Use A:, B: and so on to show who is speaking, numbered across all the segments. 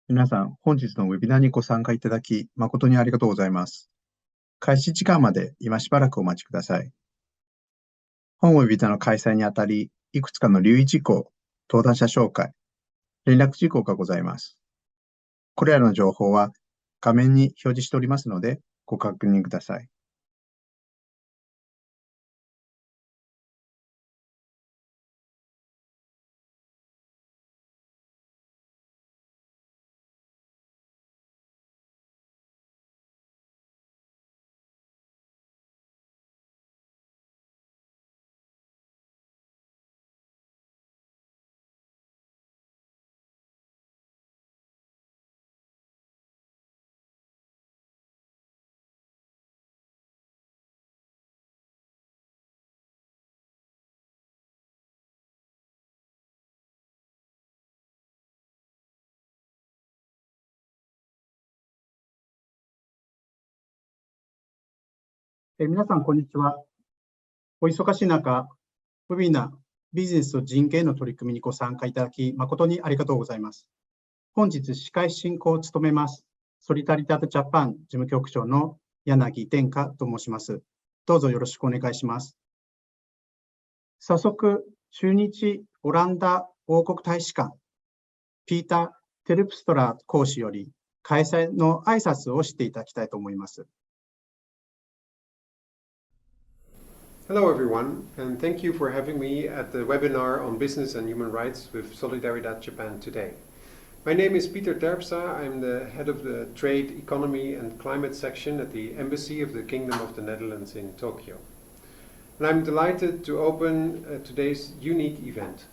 A: 皆さん、本日のウェビナーにご参加いただき、誠にありがとうございます。開始時間まで今しばらくお待ちください。本ウェビナーの開催にあたり、いくつかの留意事項、登壇者紹介、連絡事項がございます。これらの情報は画面に表示しておりますので、ご確認ください。皆さん、こんにちは。お忙しい中、ウェビナー、ビジネスと人権への取り組みにご参加いただき、誠にありがとうございます。本日、司会進行を務めます、ソリダリダードジャパン事務局長の柳天花と申します。どうぞよろしくお願いします。早速、駐日オランダ王国大使館、ピーター・テルプストラー講師より開催の挨拶をしていただきたいと思います。
B: Hello everyone, and thank you for having me at the webinar on business and human rights with Solidaridad Japan today. My name is Peter Terpstra. I'm the head of the Trade, Economy and Climate section at the Embassy of the Kingdom of the Netherlands in Tokyo. And I'm delighted to open today's unique event.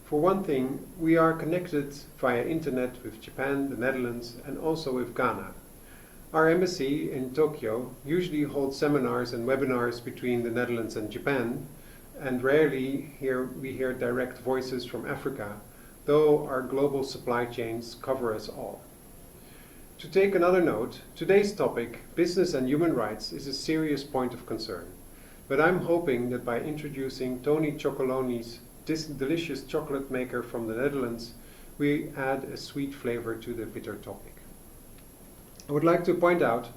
B: For one thing, we are connected via internet with Japan, the Netherlands, and also with Ghana. Our embassy in Tokyo usually holds seminars and webinars between the Netherlands and Japan, and rarely we hear direct voices from Africa, though our global supply chains cover us all. To take another note, today's topic, business and human rights, is a serious point of concern. But I'm hoping that by introducing Tony Chocoloni's delicious chocolate maker from the Netherlands, we add a sweet flavor to the bitter topic. I would like to point out,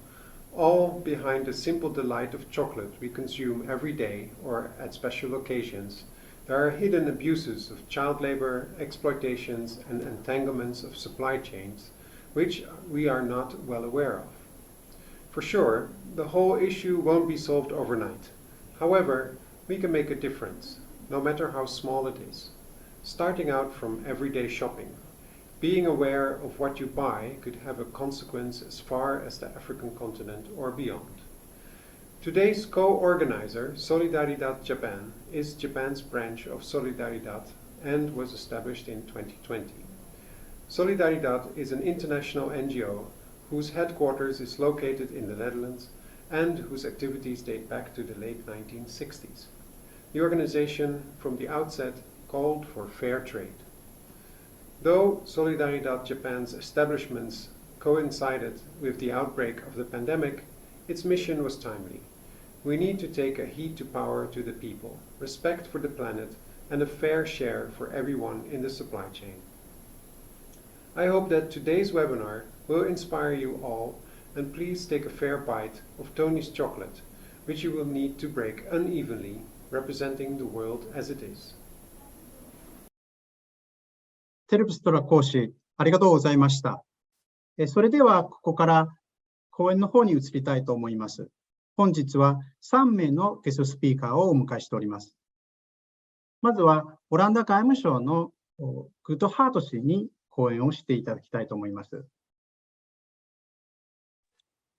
B: all behind the simple delight of chocolate we consume every day or at special occasions, there are hidden abuses of child labor, exploitations, and entanglements of supply chains, which we are not well aware of. For sure, the whole issue won't be solved overnight. However, we can make a difference, no matter how small it is. Starting out from everyday shopping. Being aware of what you buy could have a consequence as far as the African continent or beyond. Today's co-organizer, Solidaridad Japan, is Japan's branch of Solidaridad and was established in 2020. Solidaridad is an international NGO whose headquarters is located in the Netherlands and whose activities date back to the late 1960s. The organization, from the outset, called for fair trade. Though Solidaridad Japan's establishments coincided with the outbreak of the pandemic, its mission was timely. We need to take a heed to power to the people, respect for the planet, and a fair share for everyone in the supply chain. I hope that today's webinar will inspire you all, and please take a fair bite of Tony's chocolate, which you will need to break unevenly, representing the world as it is.
A: テルプストラ講師、ありがとうございました。それでは、ここから講演の方に移りたいと思います。本日は3名のゲストスピーカーをお迎えしております。まずは、オランダ外務省のグッドハート氏に講演をしていただきたいと思います。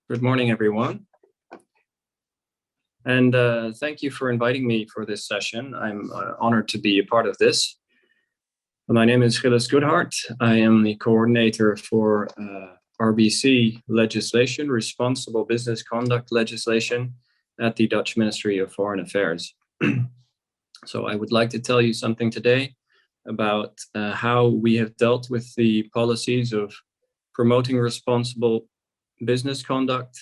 C: Good morning, everyone. And thank you for inviting me for this session. I'm honored to be a part of this. My name is Gilles Goodhart. I am the coordinator for RBC legislation, responsible business conduct legislation at the Dutch Ministry of Foreign Affairs. So I would like to tell you something today about how we have dealt with the policies of promoting responsible business conduct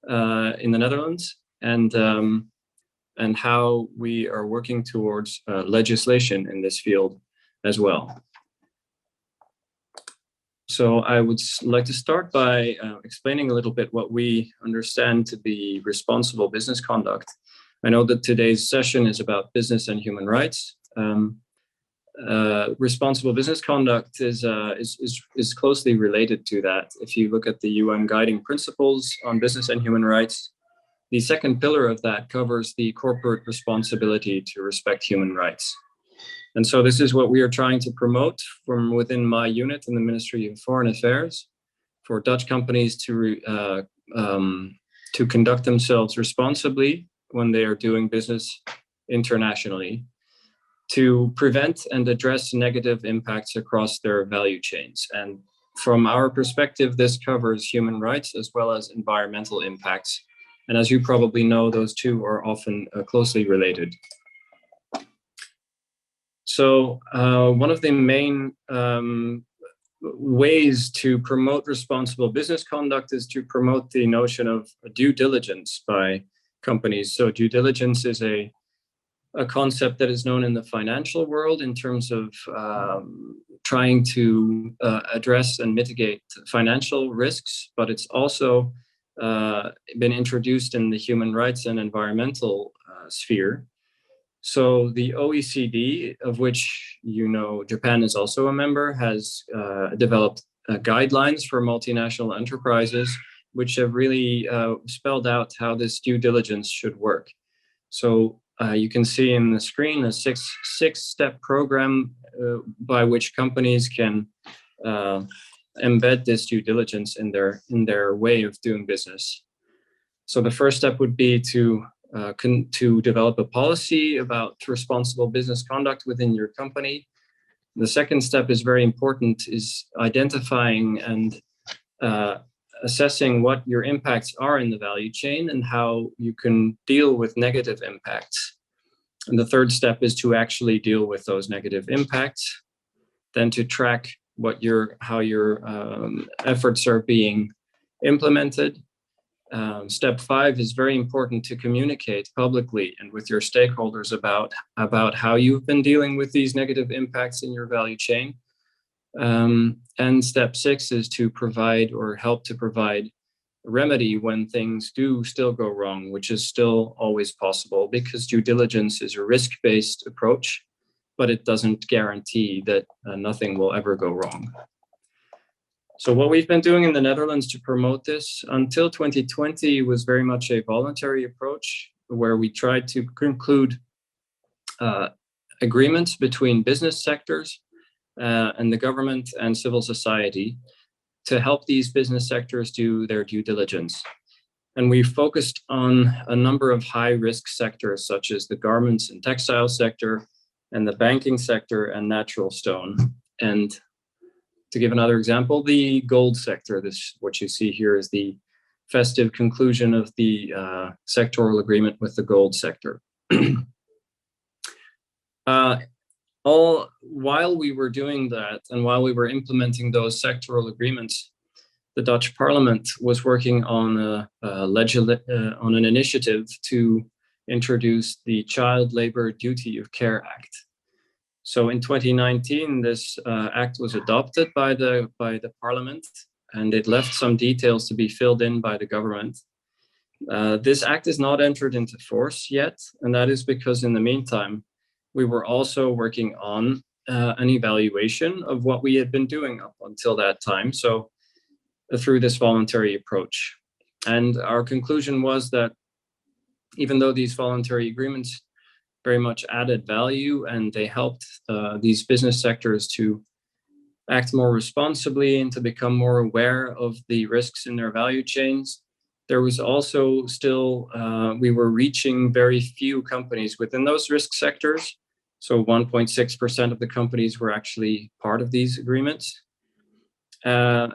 C: in the Netherlands and how we are working towards legislation in this field as well. So I would like to start by explaining a little bit what we understand to be responsible business conduct. I know that today's session is about business and human rights. Responsible business conduct is closely related to that. If you look at the UN guiding principles on business and human rights, the second pillar of that covers the corporate responsibility to respect human rights. And so this is what we are trying to promote from within my unit in the Ministry of Foreign Affairs, for Dutch companies to conduct themselves responsibly when they are doing business internationally, to prevent and address negative impacts across their value chains. And from our perspective, this covers human rights as well as environmental impacts. And as you probably know, those two are often closely related. So one of the main ways to promote responsible business conduct is to promote the notion of due diligence by companies. So due diligence is a concept that is known in the financial world in terms of trying to address and mitigate financial risks, but it's also been introduced in the human rights and environmental sphere. So the OECD, of which you know Japan is also a member, has developed guidelines for multinational enterprises, which have really spelled out how this due diligence should work. So you can see in the screen a six-step program by which companies can embed this due diligence in their way of doing business. So the first step would be to develop a policy about responsible business conduct within your company. The second step is very important, is identifying and assessing what your impacts are in the value chain and how you can deal with negative impacts. And the third step is to actually deal with those negative impacts, then to track how your efforts are being implemented. Step 5 is very important, to communicate publicly and with your stakeholders about how you've been dealing with these negative impacts in your value chain. And step 6 is to provide or help to provide a remedy when things do still go wrong, which is still always possible, because due diligence is a risk-based approach, but it doesn't guarantee that nothing will ever go wrong. So what we've been doing in the Netherlands to promote this until 2020 was very much a voluntary approach, where we tried to conclude agreements between business sectors and the government and civil society to help these business sectors do their due diligence. And we focused on a number of high-risk sectors, such as the garments and textile sector, and the banking sector, and natural stone. And to give another example, the gold sector, what you see here is the festive conclusion of the sectoral agreement with the gold sector. While we were doing that, and while we were implementing those sectoral agreements, the Dutch Parliament was working on an initiative to introduce the Child Labor Duty of Care Act. So in 2019, this act was adopted by the Parliament, and it left some details to be filled in by the government. This act is not entered into force yet, and that is because in the meantime, we were also working on an evaluation of what we had been doing up until that time, so through this voluntary approach. And our conclusion was that even though these voluntary agreements very much added value and they helped these business sectors to act more responsibly and to become more aware of the risks in their value chains, there was also still, we were reaching very few companies within those risk sectors. So 1.6% of the companies were actually part of these agreements. And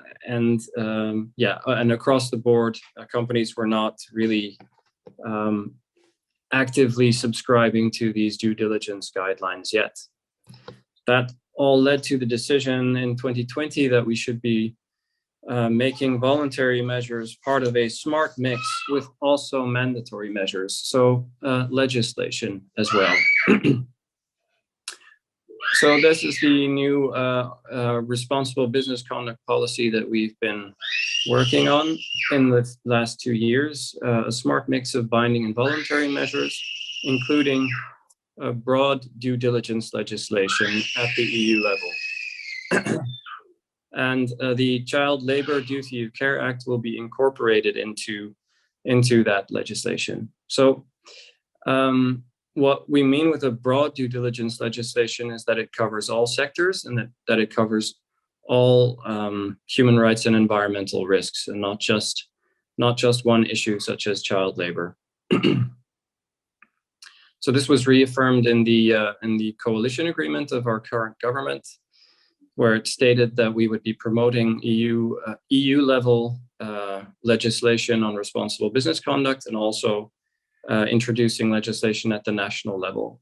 C: across the board, companies were not really actively subscribing to these due diligence guidelines yet. That all led to the decision in 2020 that we should be making voluntary measures part of a smart mix with also mandatory measures, so legislation as well. So this is the new responsible business conduct policy that we've been working on in the last 2 years, a smart mix of binding and voluntary measures, including a broad due diligence legislation at the EU level. And the Child Labor Duty of Care Act will be incorporated into that legislation. So what we mean with a broad due diligence legislation is that it covers all sectors and that it covers all human rights and environmental risks, and not just one issue such as child labor. So this was reaffirmed in the coalition agreement of our current government, where it stated that we would be promoting EU level legislation on responsible business conduct, and also introducing legislation at the national level.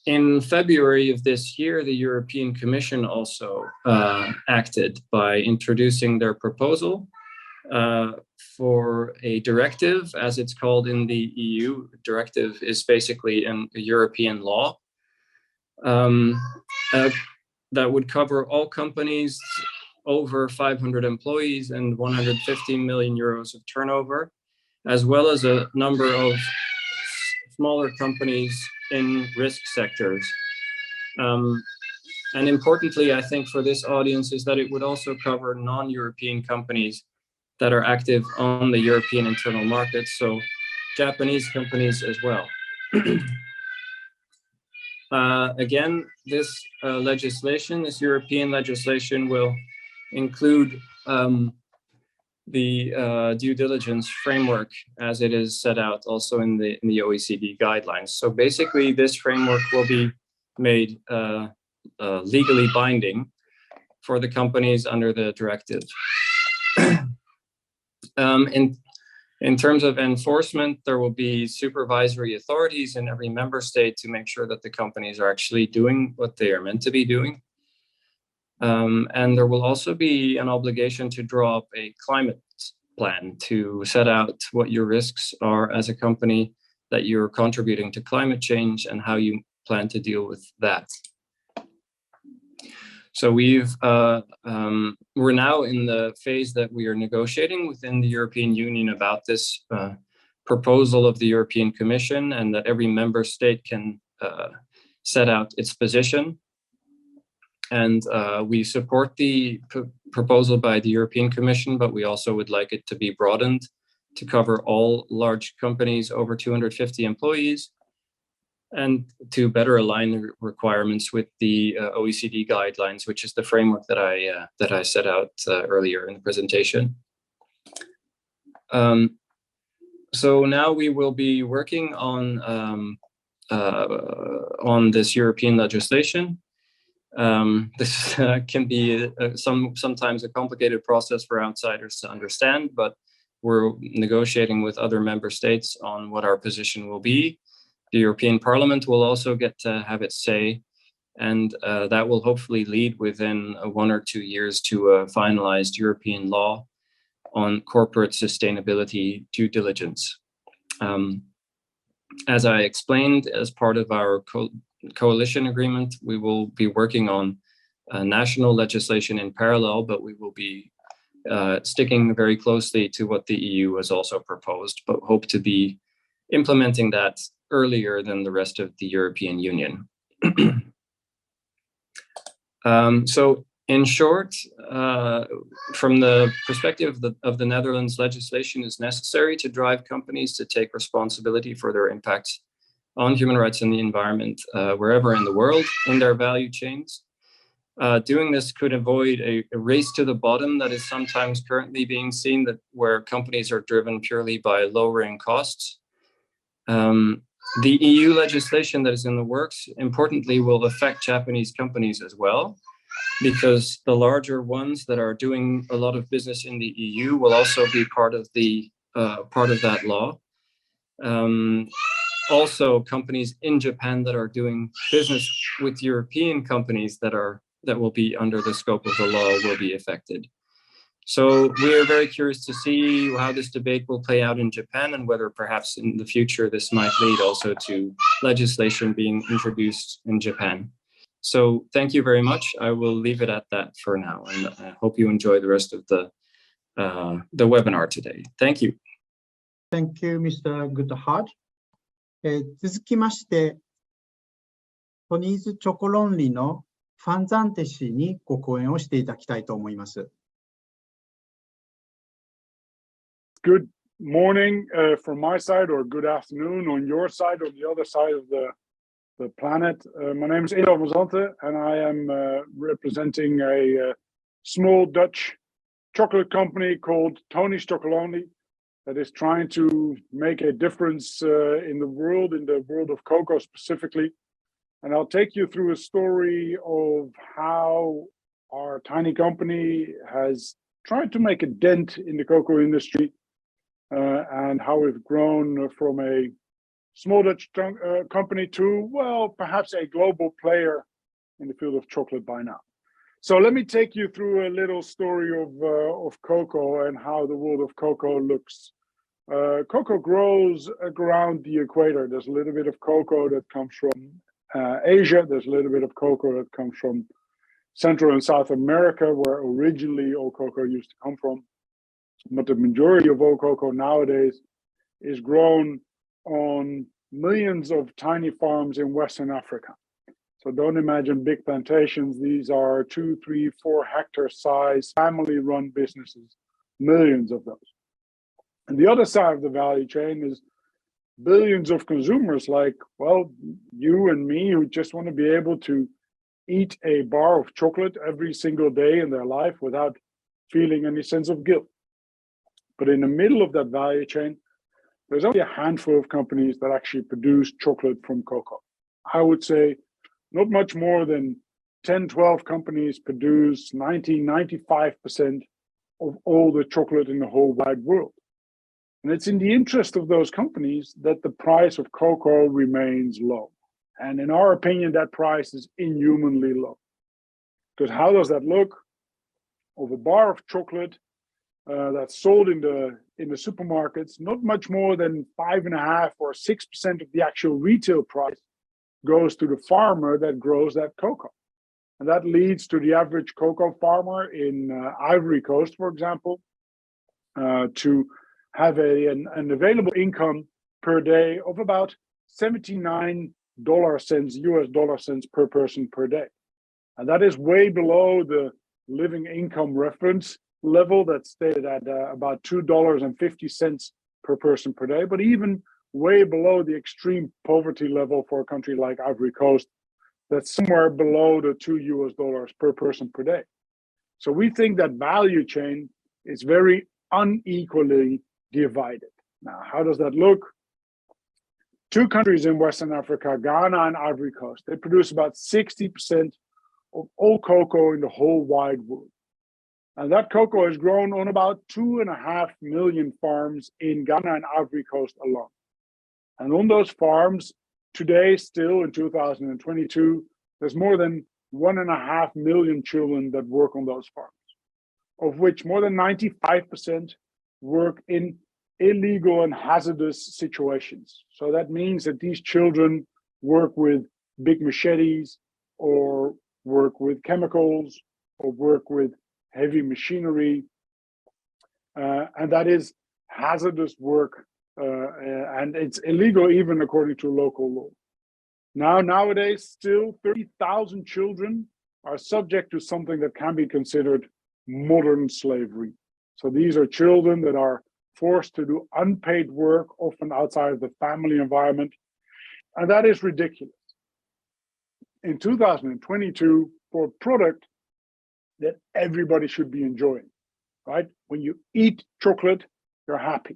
C: In February of this year, the European Commission also acted by introducing their proposal for a directive, as it's called in the EU. Directive is basically a European law that would cover all companies over 500 employees and 150 million euros of turnover, as well as a number of smaller companies in risk sectors. And importantly, I think for this audience, is that it would also cover non-European companies that are active on the European internal market, so Japanese companies as well. Again, this legislation, this European legislation, will include the due diligence framework as it is set out also in the OECD guidelines. So basically, this framework will be made legally binding for the companies under the directive. In terms of enforcement, there will be supervisory authorities in every member state to make sure that the companies are actually doing what they are meant to be doing. And there will also be an obligation to draw up a climate plan to set out what your risks are as a company, that you're contributing to climate change, and how you plan to deal with that. So we're now in the phase that we are negotiating within the European Union about this proposal of the European Commission, and that every member state can set out its position. And we support the proposal by the European Commission, but we also would like it to be broadened to cover all large companies over 250 employees, and to better align the requirements with the OECD guidelines, which is the framework that I set out earlier in the presentation. So now we will be working on this European legislation. This can be sometimes a complicated process for outsiders to understand, but we're negotiating with other member states on what our position will be. The European Parliament will also get to have its say, and that will hopefully lead within 1 or 2 years to a finalized European law on corporate sustainability due diligence. As I explained, as part of our coalition agreement, we will be working on national legislation in parallel, but we will be sticking very closely to what the EU has also proposed, but hope to be implementing that earlier than the rest of the European Union. So in short, from the perspective of the Netherlands, legislation is necessary to drive companies to take responsibility for their impacts on human rights and the environment wherever in the world in their value chains. Doing this could avoid a race to the bottom that is sometimes currently being seen, that where companies are driven purely by lowering costs. The EU legislation that is in the works, importantly, will affect Japanese companies as well, because the larger ones that are doing a lot of business in the EU will also be part of that law. Also, companies in Japan that are doing business with European companies that will be under the scope of the law will be affected. So we're very curious to see how this debate will play out in Japan and whether perhaps in the future this might lead also to legislation being introduced in Japan. So thank you very much. I will leave it at that for now, and I hope you enjoy the rest of the webinar today. Thank you.
A: Thank you, Mr. Goodhart. 続きまして、トニーズチョコ論理のファンザンテ氏にご講演をしていただきたいと思います。
D: Good morning from my side, or good afternoon on your side, or the other side of the planet. My name is Edo Mazante, and I am representing a small Dutch chocolate company called Tony's Chocolonely that is trying to make a difference in the world of cocoa specifically. And I'll take you through a story of how our tiny company has tried to make a dent in the cocoa industry, and how we've grown from a small Dutch company to, well, perhaps a global player in the field of chocolate by now. So let me take you through a little story of cocoa and how the world of cocoa looks. Cocoa grows around the equator. There's a little bit of cocoa that comes from Asia. There's a little bit of cocoa that comes from Central and South America, where originally all cocoa used to come from. But the majority of all cocoa nowadays is grown on millions of tiny farms in Western Africa. So don't imagine big plantations. These are 2, 3, 4 hectare size family-run businesses, millions of those. And the other side of the value chain is billions of consumers like, well, you and me, who just want to be able to eat a bar of chocolate every single day in their life without feeling any sense of guilt. But in the middle of that value chain, there's only a handful of companies that actually produce chocolate from cocoa. I would say not much more than 10, 12 companies produce 90, 95% of all the chocolate in the whole wide world. And it's in the interest of those companies that the price of cocoa remains low. And in our opinion, that price is inhumanly low. Because how does that look? Of a bar of chocolate that's sold in the supermarkets, not much more than 5.5 or 6% of the actual retail price goes to the farmer that grows that cocoa. And that leads to the average cocoa farmer in Ivory Coast, for example, to have an available income per day of about 79 US dollar cents per person per day. And that is way below the living income reference level that's stated at about $2.50 per person per day, but even way below the extreme poverty level for a country like Ivory Coast, that's somewhere below the $2 per person per day. So we think that value chain is very unequally divided. Now, how does that look? 2 countries in Western Africa, Ghana and Ivory Coast, they produce about 60% of all cocoa in the whole wide world. And that cocoa is grown on about 2.5 million farms in Ghana and Ivory Coast alone. And on those farms, today, still in 2022, there's more than 1.5 million children that work on those farms, of which more than 95% work in illegal and hazardous situations. So that means that these children work with big machetes, or work with chemicals, or work with heavy machinery, and that is hazardous work, and it's illegal even according to local law. Nowadays, still 30,000 children are subject to something that can be considered modern slavery. So these are children that are forced to do unpaid work, often outside of the family environment, and that is ridiculous. In 2022, for a product that everybody should be enjoying, right? When you eat chocolate, you're happy.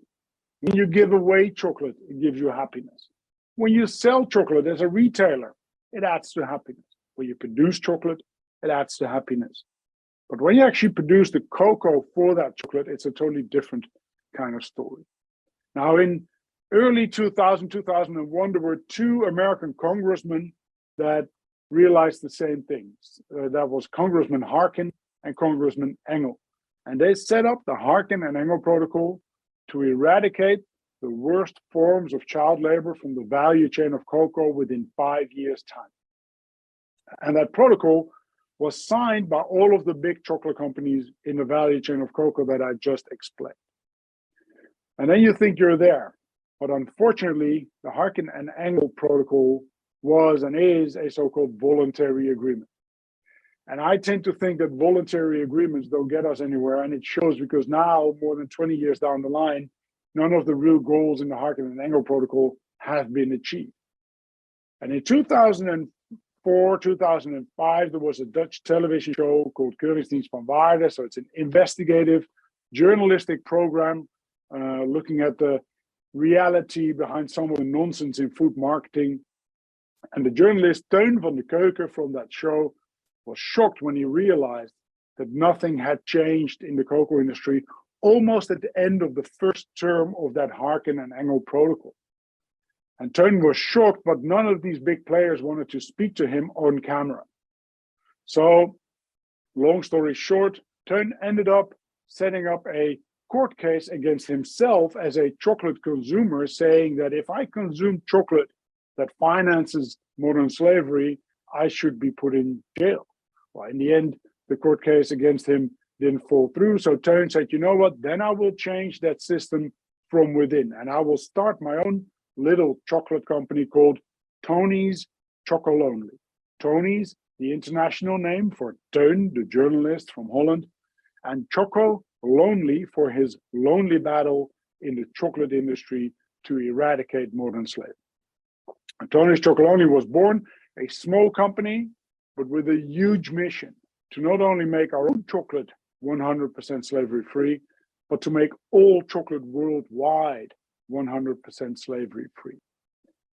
D: When you give away chocolate, it gives you happiness. When you sell chocolate as a retailer, it adds to happiness. When you produce chocolate, it adds to happiness. But when you actually produce the cocoa for that chocolate, it's a totally different kind of story. Now, in early 2001, there were 2 American congressmen that realized the same things. That was Congressman Harkin and Congressman Engel. And they set up the Harkin and Engel Protocol to eradicate the worst forms of child labor from the value chain of cocoa within 5 years' time. And that protocol was signed by all of the big chocolate companies in the value chain of cocoa that I just explained. And then you think you're there. But unfortunately, the Harkin and Engel Protocol was and is a so-called voluntary agreement. And I tend to think that voluntary agreements don't get us anywhere. And it shows because now, more than 20 years down the line, none of the real goals in the Harkin and Engel Protocol have been achieved. And in 2004, 2005, there was a Dutch television show called Keuringsdienst van Waarde. So it's an investigative journalistic program looking at the reality behind some of the nonsense in food marketing. And the journalist Teun van de Keuken from that show was shocked when he realized that nothing had changed in the cocoa industry almost at the end of the first term of that Harkin and Engel Protocol. And Teun was shocked, but none of these big players wanted to speak to him on camera. So, long story short, Teun ended up setting up a court case against himself as a chocolate consumer, saying that if I consume chocolate that finances modern slavery, I should be put in jail. Well, in the end, the court case against him didn't fall through. So Teun said, you know what, then I will change that system from within. And I will start my own little chocolate company called Tony's Chocolonely. Tony's, the international name for Teun, the journalist from Holland, and Chocolonely for his lonely battle in the chocolate industry to eradicate modern slavery. And Tony's Chocolonely was born a small company, but with a huge mission to not only make our own chocolate 100% slavery free, but to make all chocolate worldwide 100% slavery free.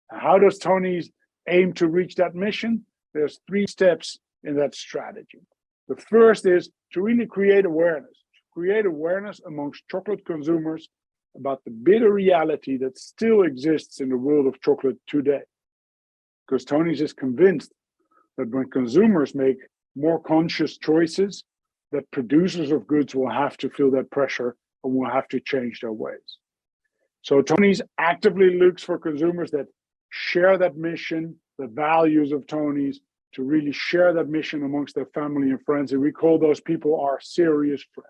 D: How does Tony's aim to reach that mission? There's 3 steps in that strategy. The first is to really create awareness amongst chocolate consumers about the bitter reality that still exists in the world of chocolate today. Because Tony's is convinced that when consumers make more conscious choices, that producers of goods will have to feel that pressure and will have to change their ways. So Tony's actively looks for consumers that share that mission, the values of Tony's, to really share that mission amongst their family and friends. And we call those people our serious friends.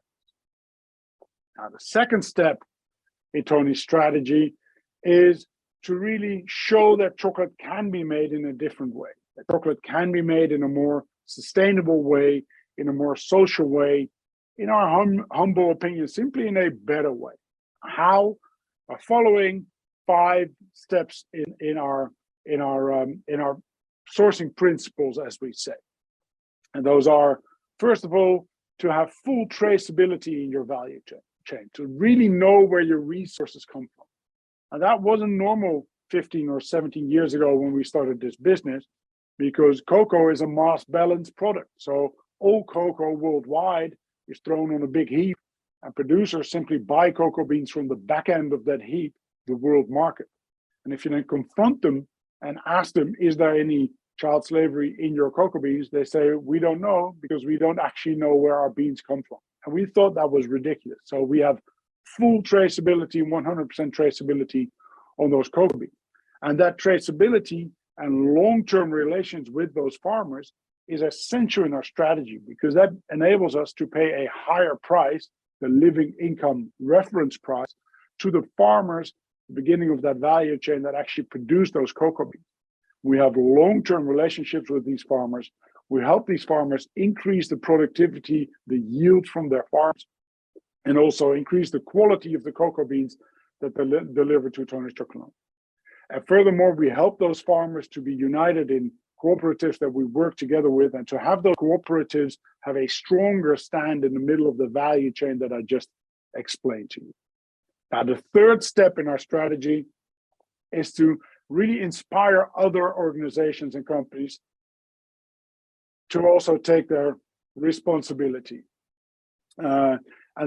D: Now, the second step in Tony's strategy is to really show that chocolate can be made in a different way. That chocolate can be made in a more sustainable way, in a more social way, in our humble opinion, simply in a better way. How? By following 5 steps in our sourcing principles, as we say. And those are, first of all, to have full traceability in your value chain, to really know where your resources come from. And that wasn't normal 15 or 17 years ago when we started this business, because cocoa is a mass balanced product. So all cocoa worldwide is thrown on a big heap, and producers simply buy cocoa beans from the back end of that heap, the world market. And if you then confront them and ask them, is there any child slavery in your cocoa beans? They say, we don't know, because we don't actually know where our beans come from. And we thought that was ridiculous. So we have full traceability, 100% traceability on those cocoa beans. And that traceability and long-term relations with those farmers is essential in our strategy, because that enables us to pay a higher price, the living income reference price, to the farmers at the beginning of that value chain that actually produce those cocoa beans. We have long-term relationships with these farmers. We help these farmers increase the productivity, the yield from their farms, and also increase the quality of the cocoa beans that they deliver to Tony's Chocolonely. And furthermore, we help those farmers to be united in cooperatives that we work together with, and to have those cooperatives have a stronger stand in the middle of the value chain that I just explained to you. Now, the third step in our strategy is to really inspire other organizations and companies to also take their responsibility. And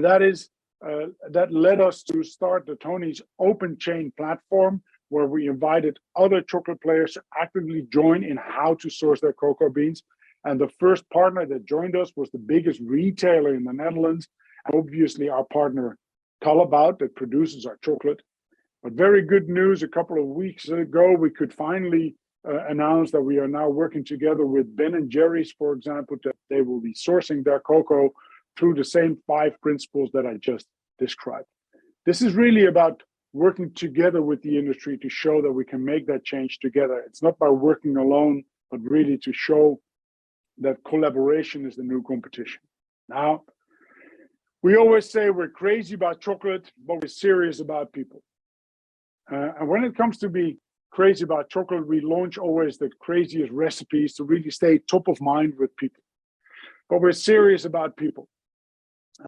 D: that led us to start the Tony's Open Chain platform, where we invited other chocolate players to actively join in how to source their cocoa beans. And the first partner that joined us was the biggest retailer in the Netherlands, and obviously our partner Callebaut that produces our chocolate. But very good news, a couple of weeks ago, we could finally announce that we are now working together with Ben & Jerry's, for example, that they will be sourcing their cocoa through the same 5 principles that I just described. This is really about working together with the industry to show that we can make that change together. It's not by working alone, but really to show that collaboration is the new competition. Now, we always say we're crazy about chocolate, but we're serious about people. And when it comes to be crazy about chocolate, we launch always the craziest recipes to really stay top of mind with people. But we're serious about people.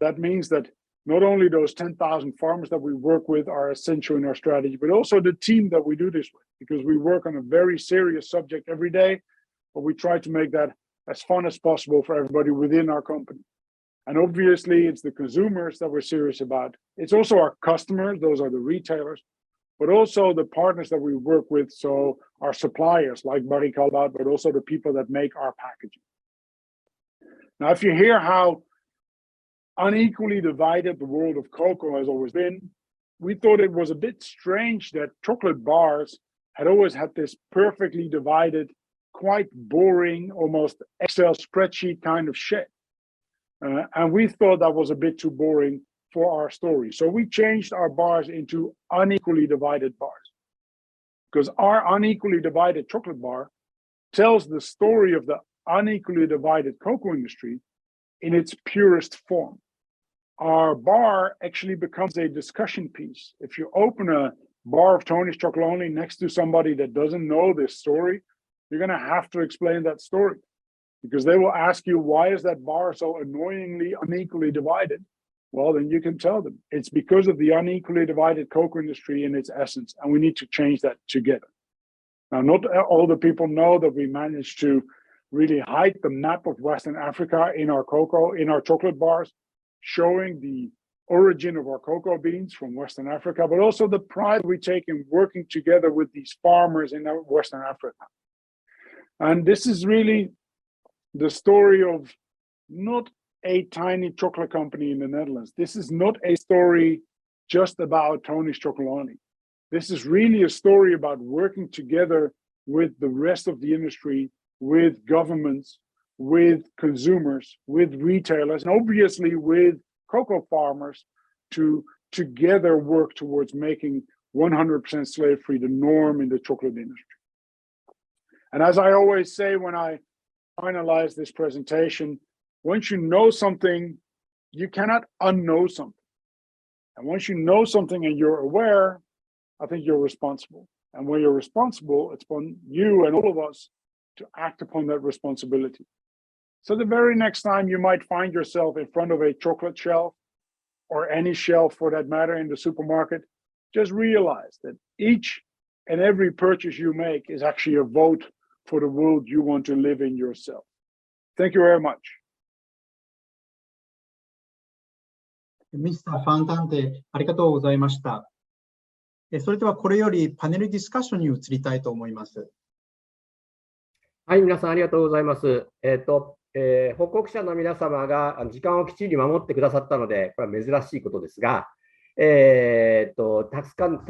D: That means that not only those 10,000 farmers that we work with are essential in our strategy, but also the team that we do this with, because we work on a very serious subject every day, but we try to make that as fun as possible for everybody within our company. And obviously, it's the consumers that we're serious about. It's also our customers, those are the retailers, but also the partners that we work with, so our suppliers like Barry Callebaut, but also the people that make our packaging. Now, if you hear how unequally divided the world of cocoa has always been, we thought it was a bit strange that chocolate bars had always had this perfectly divided, quite boring, almost Excel spreadsheet kind of shape. And we thought that was a bit too boring for our story. So we changed our bars into unequally divided bars, because our unequally divided chocolate bar tells the story of the unequally divided cocoa industry in its purest form. Our bar actually becomes a discussion piece. If you open a bar of Tony's Chocolonely next to somebody that doesn't know this story, you're going to have to explain that story, because they will ask you, why is that bar so annoyingly unequally divided? Well, then you can tell them it's because of the unequally divided cocoa industry in its essence, and we need to change that together. Now, not all the people know that we managed to really hide the map of Western Africa in our cocoa, in our chocolate bars, showing the origin of our cocoa beans from Western Africa, but also the pride we take in working together with these farmers in Western Africa. And this is really the story of not a tiny chocolate company in the Netherlands. This is not a story just about Tony's Chocolonely. This is really a story about working together with the rest of the industry, with governments, with consumers, with retailers, and obviously with cocoa farmers to together work towards making 100% slave-free the norm in the chocolate industry. And as I always say when I finalize this presentation, once you know something, you cannot unknow something. And once you know something and you're aware, I think you're responsible. And when you're responsible, it's on you and all of us to act upon that responsibility. So the very next time you might find yourself in front of a chocolate shelf, or any shelf for that matter in the supermarket, just realize that each and every purchase you make is actually a vote for the world you want to live in yourself. Thank you very much.
A: ミスター・ファンタンテ、ありがとうございました。それではこれよりパネルディスカッションに移りたいと思います。
E: はい、皆さんありがとうございます。報告者の皆様が時間をきっちり守ってくださったので、これは珍しいことですが、た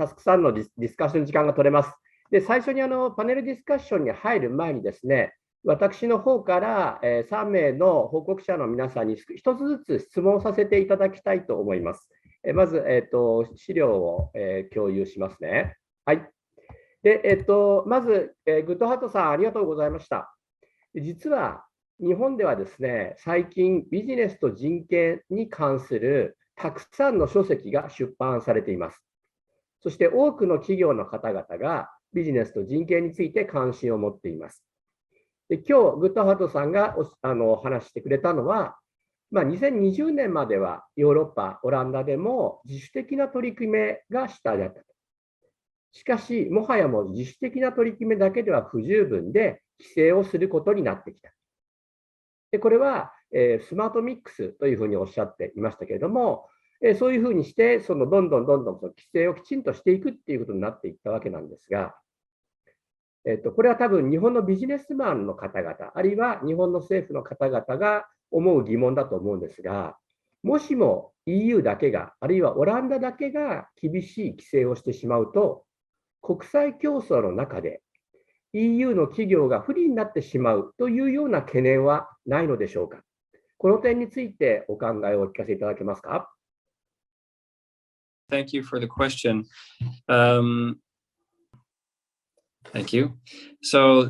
E: くさんのディスカッション時間が取れます。で、最初にパネルディスカッションに入る前にですね、私の方から3名の報告者の皆さんに1つずつ質問させていただきたいと思います。まず、資料を共有しますね。はい。で、まず、グッドハートさん、ありがとうございました。実は、日本ではですね、最近、ビジネスと人権に関するたくさんの書籍が出版されています。そして多くの企業の方々がビジネスと人権について関心を持っています。で今日、グッドハートさんが話してくれたのは、2020年まではヨーロッパ、オランダでも自主的な取り組みが主体だったと。しかし、もはやもう自主的な取り組みだけでは不十分で、規制をすることになってきた。でこれは、スマートミックスというふうにおっしゃっていましたけれども、そういうふうにして、どんどんその規制をきちんとしていくっていうことになっていったわけなんですが、これは多分日本のビジネスマンの方々、あるいは日本の政府の方々が思う疑問だと思うんですが、もしも EU だけが、あるいはオランダだけが厳しい規制をしてしまうと、国際競争の中で EU の企業が不利になってしまうというような懸念はないのでしょうか。この点についてお考えをお聞かせいただけますか。
C: Thank you for the question. Thank you. So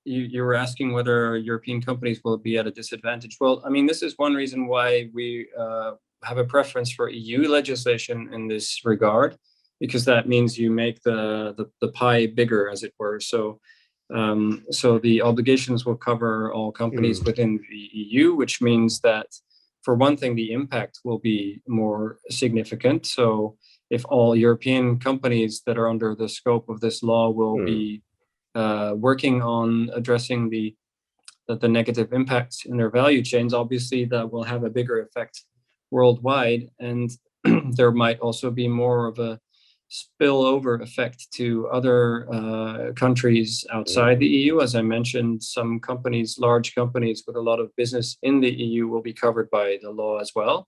C: you were asking whether European companies will be at a disadvantage. Well, I mean, this is one reason why we have a preference for EU legislation in this regard, because that means you make the pie bigger, as it were. So the obligations will cover all companies within the EU, which means that, for one thing, the impact will be more significant. So if all European companies that are under the scope of this law will be working on addressing the negative impacts in their value chains, obviously that will have a bigger effect worldwide. And there might also be more of a spillover effect to other countries outside the EU. As I mentioned, some companies, large companies with a lot of business in the EU, will be covered by the law as well.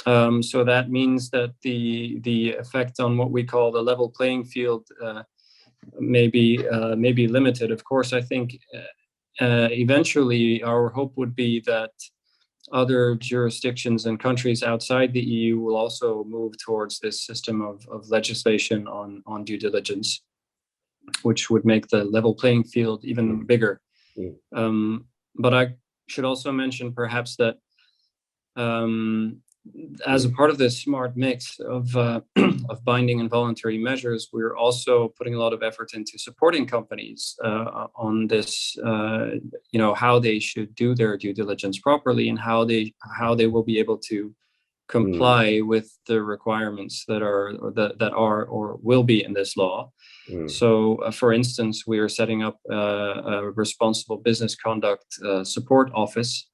C: So that means that the effect on what we call the level playing field may be limited. Of course, I think eventually our hope would be that other jurisdictions and countries outside the EU will also move towards this system of legislation on due diligence, which would make the level playing field even bigger. But I should also mention perhaps that as a part of this smart mix of binding and voluntary measures, we're also putting a lot of effort into supporting companies on this, how they should do their due diligence properly and how they will be able to comply with the requirements that are or will be in this law. So, for instance, we are setting up a responsible business conduct support office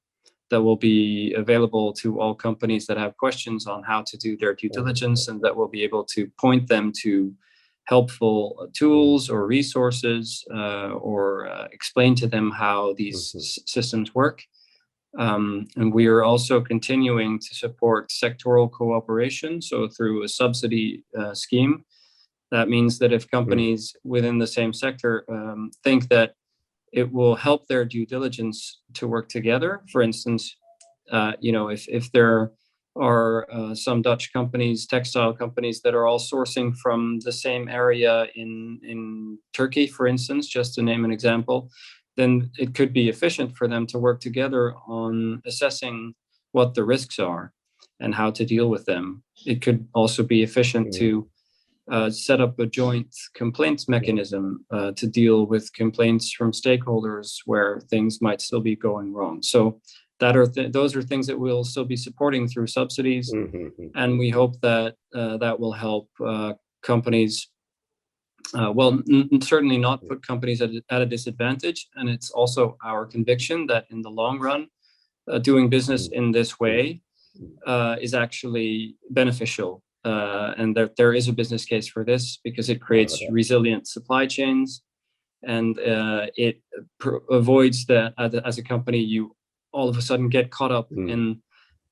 C: that will be available to all companies that have questions on how to do their due diligence, and that will be able to point them to helpful tools or resources or explain to them how these systems work. And we are also continuing to support sectoral cooperation, so through a subsidy scheme. That means that if companies within the same sector think that it will help their due diligence to work together. For instance, if there are some Dutch companies, textile companies, that are all sourcing from the same area in Turkey, for instance, just to name an example, then it could be efficient for them to work together on assessing what the risks are and how to deal with them. It could also be efficient to set up a joint complaints mechanism to deal with complaints from stakeholders where things might still be going wrong. So those are things that we'll still be supporting through subsidies, and we hope that that will help companies. Certainly not put companies at a disadvantage, and it's also our conviction that in the long run, doing business in this way is actually beneficial. And that there is a business case for this because it creates resilient supply chains, and it avoids that as a company you all of a sudden get caught up in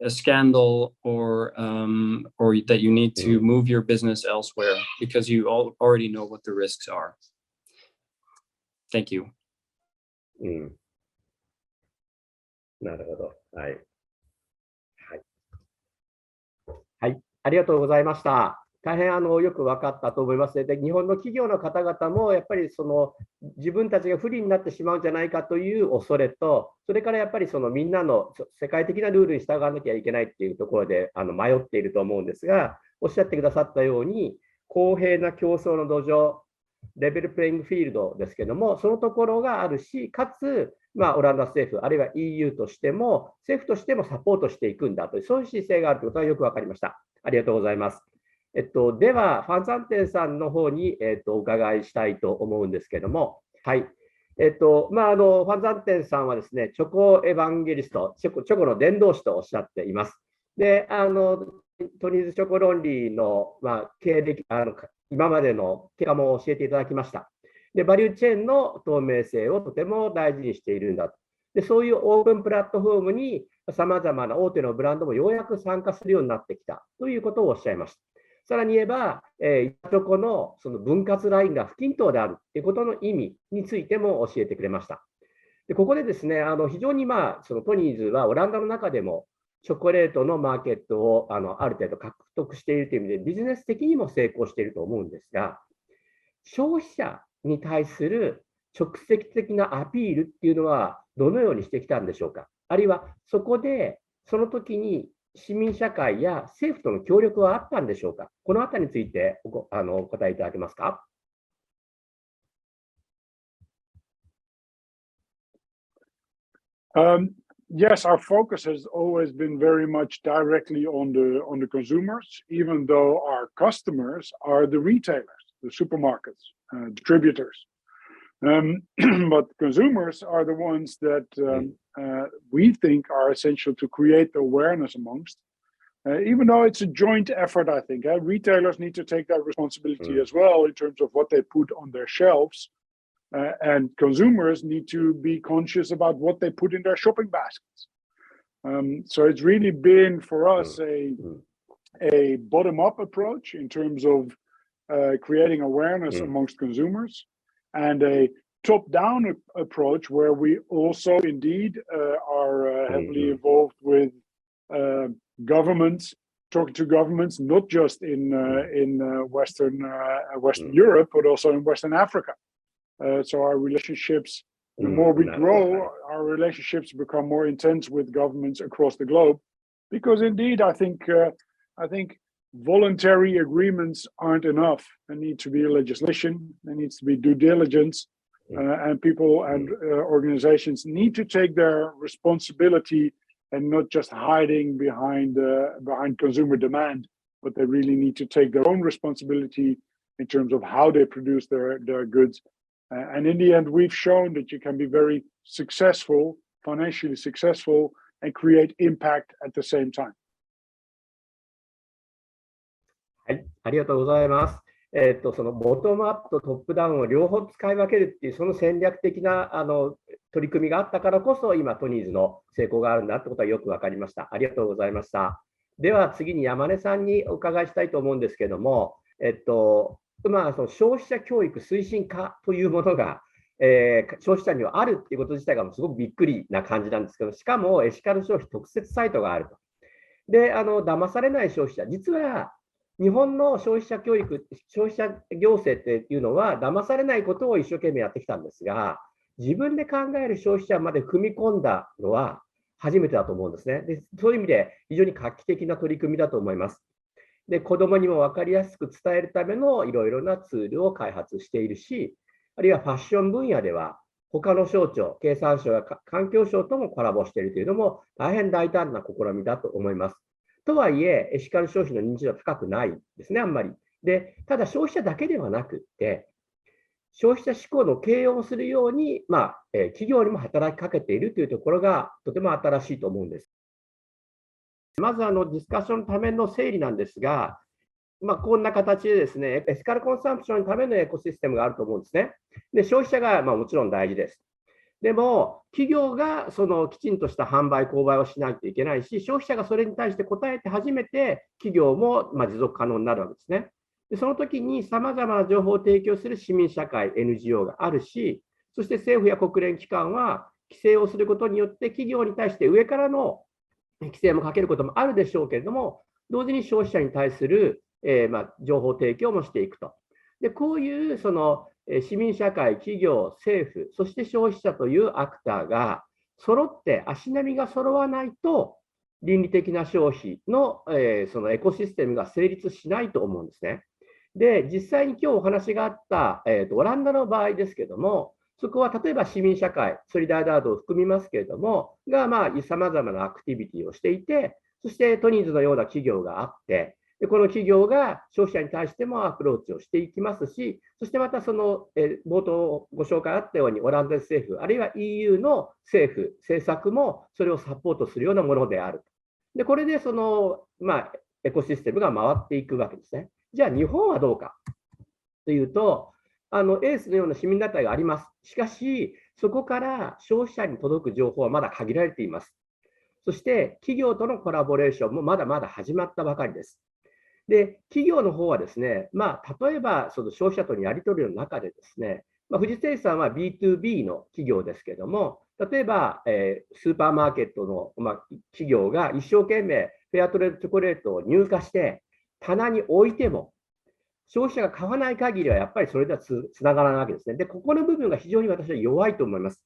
C: a scandal or that you need to move your business elsewhere because you already know what the risks are. Thank you.
E: なるほど。はい。はい。ありがとうございました。大変よく分かったと思います。で、日本の企業の方々もやっぱり自分たちが不利になってしまうんじゃないかという恐れと、それからやっぱりみんなの世界的なルールに従わなきゃいけないっていうところで迷っていると思うんですが、おっしゃってくださったように、公平な競争の土壌、レベルプレイングフィールドですけども、そのところがあるし、かつ、オランダ政府、あるいは EU としても、政府としてもサポートしていくんだという、そういう姿勢があるということがよく分かりました。ありがとうございます。では、ファンザンテンさんの方に、お伺いしたいと思うんですけども、はい。ファンザンテンさんはですね、チョコエヴァンゲリスト、チョコの伝道師とおっしゃっています。で、トニーズチョコ論理の、経歴、今までの結果も教えていただきました。で、バリューチェーンの透明性をとても大事にしているんだと。で、そういうオープンプラットフォームにさまざまな大手のブランドもようやく参加するようになってきたということをおっしゃいました。さらに言えば、板チョコのその分割ラインが不均等であるということの意味についても教えてくれました。で、ここでですね、非常にそのトニーズはオランダの中でもチョコレートのマーケットをある程度獲得しているという意味で、ビジネス的にも成功していると思うんですが、消費者に対する直接的なアピールっていうのはどのようにしてきたんでしょうか。あるいはそこでその時に市民社会や政府との協力はあったんでしょうか。このあたりについてお答えいただけますか。
D: Yes, our focus has always been very much directly on the consumers, even though our customers are the retailers, the supermarkets, distributors. But consumers are the ones that we think are essential to create awareness amongst. Even though it's a joint effort, I think retailers need to take that responsibility as well in terms of what they put on their shelves. And consumers need to be conscious about what they put in their shopping baskets. So it's really been for us a bottom-up approach in terms of creating awareness amongst consumers, and a top-down approach where we also indeed are heavily involved with governments, talking to governments, not just in Western Europe, but also in Western Africa. So our relationships, the more we grow, our relationships become more intense with governments across the globe, because indeed, I think voluntary agreements aren't enough. There needs to be legislation. There needs to be due diligence, and people and organizations need to take their responsibility and not just hiding behind consumer demand, but they really need to take their own responsibility in terms of how they produce their goods. And in the end, we've shown that you can be very successful, financially successful, and create impact at the same time.
E: はい、ありがとうございます。そのボトムアップとトップダウンを両方使い分けるっていう、その戦略的な取り組みがあったからこそ、今、トニーズの成功があるんだってことはよく分かりました。ありがとうございました。では次に山根さんにお伺いしたいと思うんですけれども、その消費者教育推進課というものが、消費者にはあるっていうこと自体がすごくびっくりな感じなんですけど、しかもエシカル消費特設サイトがあると。で、騙されない消費者、実は日本の消費者教育、消費者行政っていうのは、騙されないことを一生懸命やってきたんですが、自分で考える消費者まで踏み込んだのは初めてだと思うんですね。で、そういう意味で非常に画期的な取り組みだと思います。で、子どもにも分かりやすく伝えるためのいろいろなツールを開発しているし、あるいはファッション分野では、他の省庁、経産省や環境省ともコラボしているというのも大変大胆な試みだと思います。とはいえ、エシカル消費の認知度は高くないですね、あんまり。で、ただ消費者だけではなくって、消費者志向の形容をするように、企業にも働きかけているというところがとても新しいと思うんです。まずディスカッションのための整理なんですが、こんな形でですね、エシカルコンサンプションのためのエコシステムがあると思うんですね。で、消費者がもちろん大事です。でも、企業がきちんとした販売、購買をしないといけないし、消費者がそれに対して応えて初めて、企業も持続可能になるわけですね。で、その時にさまざまな情報を提供する市民社会、NGO があるし、そして政府や国連機関は、規制をすることによって、企業に対して上からの規制もかけることもあるでしょうけれども、同時に消費者に対する、情報提供もしていくと。で、こういう市民社会、企業、政府、そして消費者というアクターが揃って足並みが揃わないと、倫理的な消費の、そのエコシステムが成立しないと思うんですね。で、実際に今日お話があった、オランダの場合ですけれども、そこは例えば市民社会、ソリダリダードを含みますけれども、がさまざまなアクティビティをしていて、そしてトニーズのような企業があって、でこの企業が消費者に対してもアプローチをしていきますし、そしてまた冒頭ご紹介あったように、オランダ政府、あるいは EU の政府、政策もそれをサポートするようなものである。で、これでエコシステムが回っていくわけですね。じゃあ日本はどうかというと、エースのような市民団体があります。しかし、そこから消費者に届く情報はまだ限られています。そして、企業とのコラボレーションもまだまだ始まったばかりです。で、企業の方はですね、例えばその消費者とのやり取りの中でですね、富士製さんは B2B の企業ですけれども、例えば、スーパーマーケットの、企業が一生懸命フェアトレードチョコレートを入荷して棚に置いても、消費者が買わない限りはやっぱりそれではつながらないわけですね。で、ここの部分が非常に私は弱いと思います。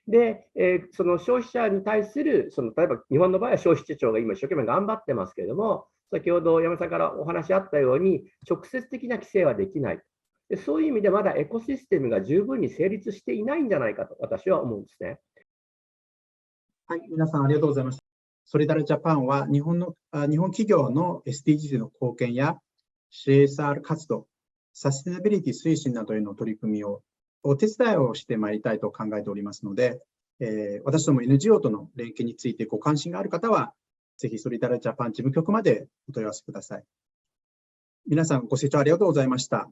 E: で、その消費者に対する、例えば日本の場合は消費者庁が今一生懸命頑張ってますけれども、先ほど山さんからお話あったように、直接的な規制はできない。で、そういう意味でまだエコシステムが十分に成立していないんじゃないかと私は思うんですね。
A: はい、皆さんありがとうございました。ソリダルジャパンは日本企業の SDGs の貢献や CSR 活動、サステナビリティ推進などへの取り組みをお手伝いをしてまいりたいと考えておりますので、私ども NGO との連携についてご関心がある方は、ぜひソリダルジャパン事務局までお問い合わせください。皆さんご清聴ありがとうございました。